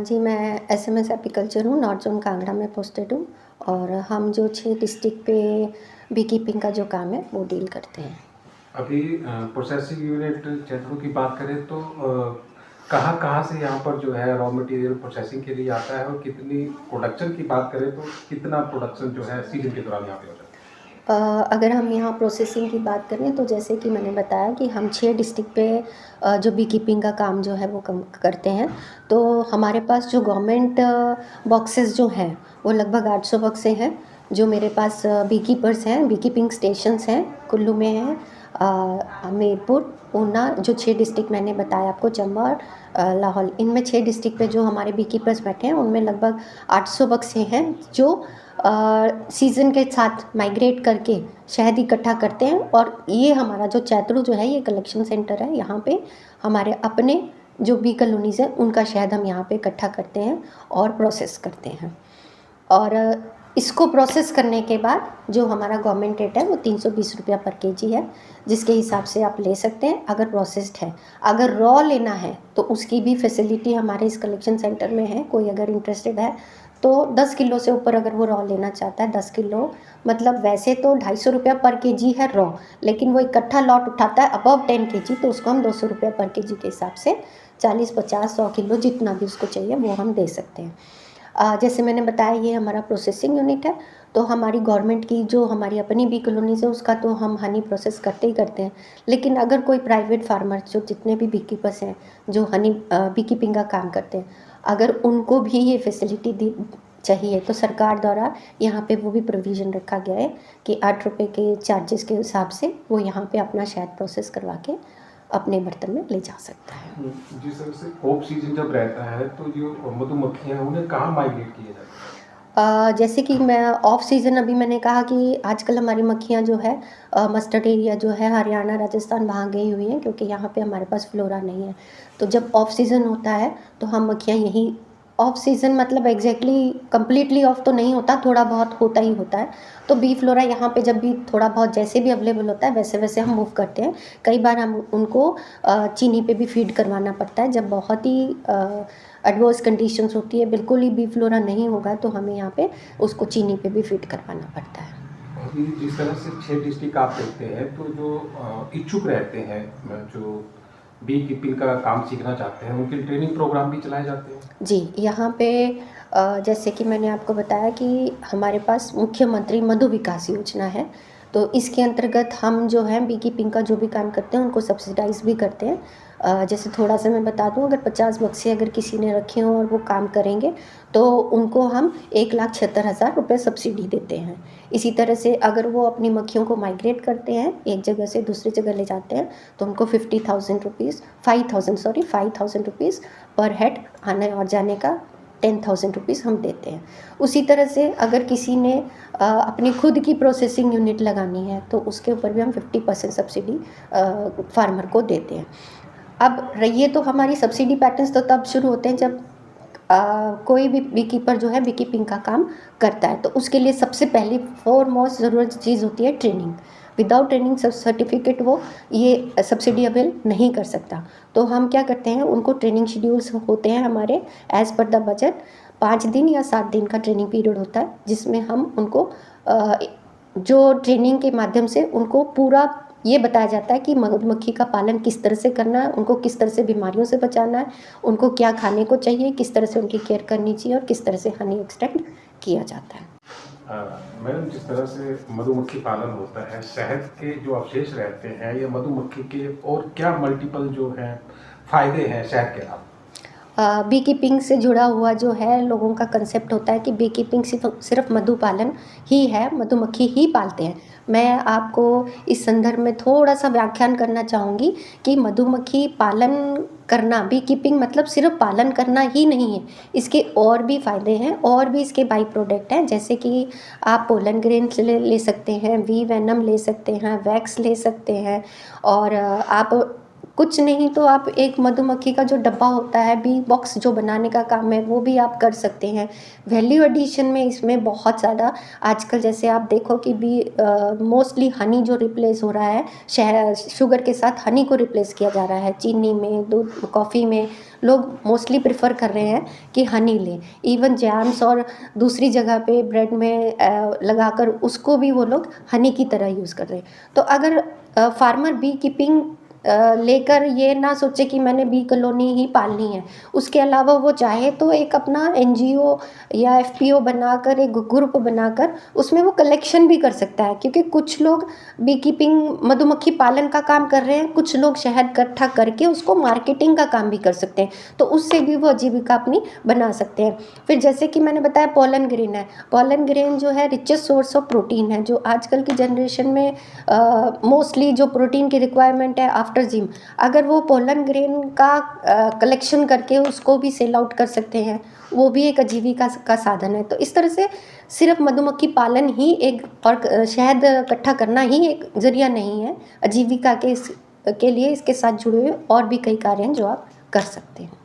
जी, मैं SMS apiculture हूँ, north zone Kangra में पोस्टेड हूँ और हम जो 6 डिस्ट्रिक्ट पे बी कीपिंग का जो काम है, वो डील करते हैं। अभी प्रोसेसिंग यूनिट क्षेत्रों की बात करें तो कहाँ-कहाँ से यहाँ पर जो है रॉ मटेरियल प्रोसेसिंग के लिए आता है और कितनी प्रोडक्शन की बात करें तो कितना प्रोडक्शन जो है सीज़न के दौरान यहाँ पे हो जाता है? अगर हम यहाँ प्रोसेसिंग की बात करें तो जैसे कि मैंने बताया कि हम 6 डिस्ट्रिक्ट पे जो बी कीपिंग का काम जो है वो कम करते हैं। तो हमारे पास जो गवर्नमेंट बॉक्सेस जो हैं, वो लगभग 800 बक्से हैं, जो मेरे पास बी कीपर्स हैं, बी कीपिंग स्टेशंस हैं, कुल्लू में हैं, हमीरपुर, ऊना, जो 6 डिस्ट्रिक्ट मैंने बताया आपको, चंबा और लाहौल। इनमें 6 डिस्ट्रिक्ट पे जो हमारे बी कीपर्स बैठे हैं, उनमें लगभग 800 बक्से हैं, जो सीज़न के साथ माइग्रेट करके शहद इकट्ठा करते हैं। और ये हमारा जो चैत्रू जो है, ये कलेक्शन सेंटर है। यहाँ पे हमारे अपने जो बी कॉलोनीज़ हैं, उनका शहद हम यहाँ पे इकट्ठा करते हैं और प्रोसेस करते हैं। और इसको प्रोसेस करने के बाद जो हमारा गवर्नमेंट रेट है, वो 320 रुपया पर केजी है, जिसके हिसाब से आप ले सकते हैं अगर प्रोसेस्ड है। अगर रॉ लेना है तो उसकी भी फैसिलिटी हमारे इस कलेक्शन सेंटर में है। कोई अगर इंटरेस्टेड है तो 10 किलो से ऊपर अगर वो रॉ लेना चाहता है, 10 किलो मतलब वैसे तो 250 रुपया पर केजी है रॉ, लेकिन वो इकट्ठा लॉट उठाता है अबव 10 केजी, तो उसको हम 200 रुपया पर केजी के हिसाब से 40, 50, 100 किलो जितना भी उसको चाहिए वो हम दे सकते हैं। जैसे मैंने बताया, ये हमारा प्रोसेसिंग यूनिट है। तो हमारी गवर्नमेंट की जो हमारी अपनी बी कॉलोनीज़ है, उसका तो हम हनी प्रोसेस करते ही करते हैं। लेकिन अगर कोई प्राइवेट फार्मर, जो जितने भी बी कीपर्स हैं, जो हनी बी कीपिंग का काम करते हैं, अगर उनको भी ये फैसिलिटी दी चाहिए तो सरकार द्वारा यहाँ पे वो भी प्रोविज़न रखा गया है कि 8 रुपये के चार्जेस के हिसाब से वो यहाँ पे अपना शहद प्रोसेस करवा के अपने बर्तन में ले जा सकता है। जिस तरह से ऑफ सीजन जब रहता है तो जो मधुमक्खियाँ हैं उन्हें कहाँ माइग्रेट किया जाता है? जैसे कि मैं ऑफ सीज़न, अभी मैंने कहा कि आजकल हमारी मक्खियाँ जो है मस्टर्ड एरिया जो है, हरियाणा, राजस्थान, वहाँ गई हुई हैं, क्योंकि यहाँ पे हमारे पास फ्लोरा नहीं है। तो जब ऑफ सीज़न होता है तो हम मक्खियाँ यहीं, ऑफ सीज़न मतलब एग्जैक्टली कंप्लीटली ऑफ तो नहीं होता, थोड़ा बहुत होता ही होता है। तो बी फ्लोरा यहाँ पे जब भी थोड़ा बहुत जैसे भी अवेलेबल होता है, वैसे वैसे हम मूव करते हैं। कई बार हम उनको चीनी पे भी फीड करवाना पड़ता है। जब बहुत ही एडवर्स कंडीशंस होती है, बिल्कुल ही बी फ्लोरा नहीं होगा, तो हमें यहाँ पे उसको चीनी पे भी फीड करवाना पड़ता है। अभी जिस तरह से 6 डिस्ट्रिक्ट आप देखते हैं तो जो इच्छुक रहते हैं, जो बी कीपिंग का काम सीखना चाहते हैं, उनके ट्रेनिंग प्रोग्राम भी चलाए जाते हैं? जी, यहाँ पे जैसे कि मैंने आपको बताया कि हमारे पास मुख्यमंत्री मधु विकास योजना है। तो इसके अंतर्गत हम जो हैं बी कीपिंग का जो भी काम करते हैं, उनको सब्सिडाइज़ भी करते हैं। जैसे थोड़ा-सा मैं बता दूँ, अगर 50 बक्से अगर किसी ने रखे हों और वो काम करेंगे, तो उनको हम 1,76,000 रुपए सब्सिडी देते हैं। इसी तरह से अगर वो अपनी मक्खियों को माइग्रेट करते हैं, एक जगह से दूसरी जगह ले जाते हैं, तो उनको 50,000 रुपीज़ 5,000 रुपीज़ पर हेड आने और जाने का 10,000 रुपीज़ हम देते हैं। उसी तरह से अगर किसी ने अपनी खुद की प्रोसेसिंग यूनिट लगानी है, तो उसके ऊपर भी हम 50% सब्सिडी फार्मर को देते हैं। अब ये तो हमारी सब्सिडी पैटर्न्स तो तब शुरू होते हैं जब कोई भी बी कीपर जो है बी कीपिंग का काम करता है, तो उसके लिए सबसे पहली फोरमोस्ट ज़रूरत चीज़ होती है ट्रेनिंग। विदाउट ट्रेनिंग सर्टिफिकेट वो ये सब्सिडी अवेल नहीं कर सकता। तो हम क्या करते हैं, उनको ट्रेनिंग शेड्यूल्स होते हैं हमारे एज़ पर द बजट। 5 दिन या 7 दिन का ट्रेनिंग पीरियड होता है, जिसमें हम उनको जो ट्रेनिंग के माध्यम से उनको पूरा ये बताया जाता है कि मधुमक्खी का पालन किस तरह से करना है, उनको किस तरह से बीमारियों से बचाना है, उनको क्या खाने को चाहिए, किस तरह से उनकी केयर करनी चाहिए और किस तरह से हनी एक्सट्रैक्ट किया जाता है। मैडम, जिस तरह से मधुमक्खी पालन होता है, शहद के जो अवशेष रहते हैं या मधुमक्खी के और क्या मल्टीपल जो हैं फायदे हैं शहद के अलावा? बी कीपिंग से जुड़ा हुआ जो है, लोगों का कंसेप्ट होता है कि बी कीपिंग सिर्फ मधु पालन ही है, मधुमक्खी ही पालते हैं। मैं आपको इस संदर्भ में थोड़ा-सा व्याख्यान करना चाहूँगी कि मधुमक्खी पालन करना, बी कीपिंग मतलब सिर्फ पालन करना ही नहीं है, इसके और भी फ़ायदे हैं और भी इसके बाई प्रोडक्ट हैं। जैसे कि आप पोलन ग्रेन्स ले सकते हैं, वी वेनम ले सकते हैं, वैक्स ले सकते हैं, और आप कुछ नहीं तो आप एक मधुमक्खी का जो डब्बा होता है, बी बॉक्स जो बनाने का काम है, वो भी आप कर सकते हैं। वैल्यू एडिशन में इसमें बहुत ज़्यादा आजकल जैसे आप देखो कि मोस्टली हनी जो रिप्लेस हो रहा है, शुगर के साथ हनी को रिप्लेस किया जा रहा है। चीनी में, दूध, कॉफ़ी में लोग मोस्टली प्रेफ़र कर रहे हैं कि हनी लें। इवन जैम्स और दूसरी जगह पे ब्रेड में लगाकर उसको भी वो लोग हनी की तरह यूज़ कर रहे हैं। तो अगर फार्मर बी कीपिंग लेकर ये ना सोचे कि मैंने बी कॉलोनी ही पालनी है, उसके अलावा वो चाहे तो एक अपना एनजीओ या एफपीओ बनाकर, एक ग्रुप बनाकर उसमें वो कलेक्शन भी कर सकता है, क्योंकि कुछ लोग बी कीपिंग मधुमक्खी पालन का काम कर रहे हैं, कुछ लोग शहद इकट्ठा करके उसको मार्केटिंग का काम भी कर सकते हैं, तो उससे भी वो आजीविका अपनी बना सकते हैं। फिर जैसे कि मैंने बताया पोलन ग्रेन है, पोलन ग्रेन जो है रिचेस्ट सोर्स ऑफ प्रोटीन है, जो आजकल की जनरेशन में मोस्टली जो प्रोटीन की रिक्वायरमेंट है आफ्टर जिम, अगर वो पोलन ग्रेन का कलेक्शन करके उसको भी सेल आउट कर सकते हैं, वो भी एक आजीविका का साधन है। तो इस तरह से सिर्फ मधुमक्खी पालन ही एक और शहद इकट्ठा करना ही एक जरिया नहीं है आजीविका के लिए, इसके साथ जुड़े हुए और भी कई कार्य हैं जो आप कर सकते हैं।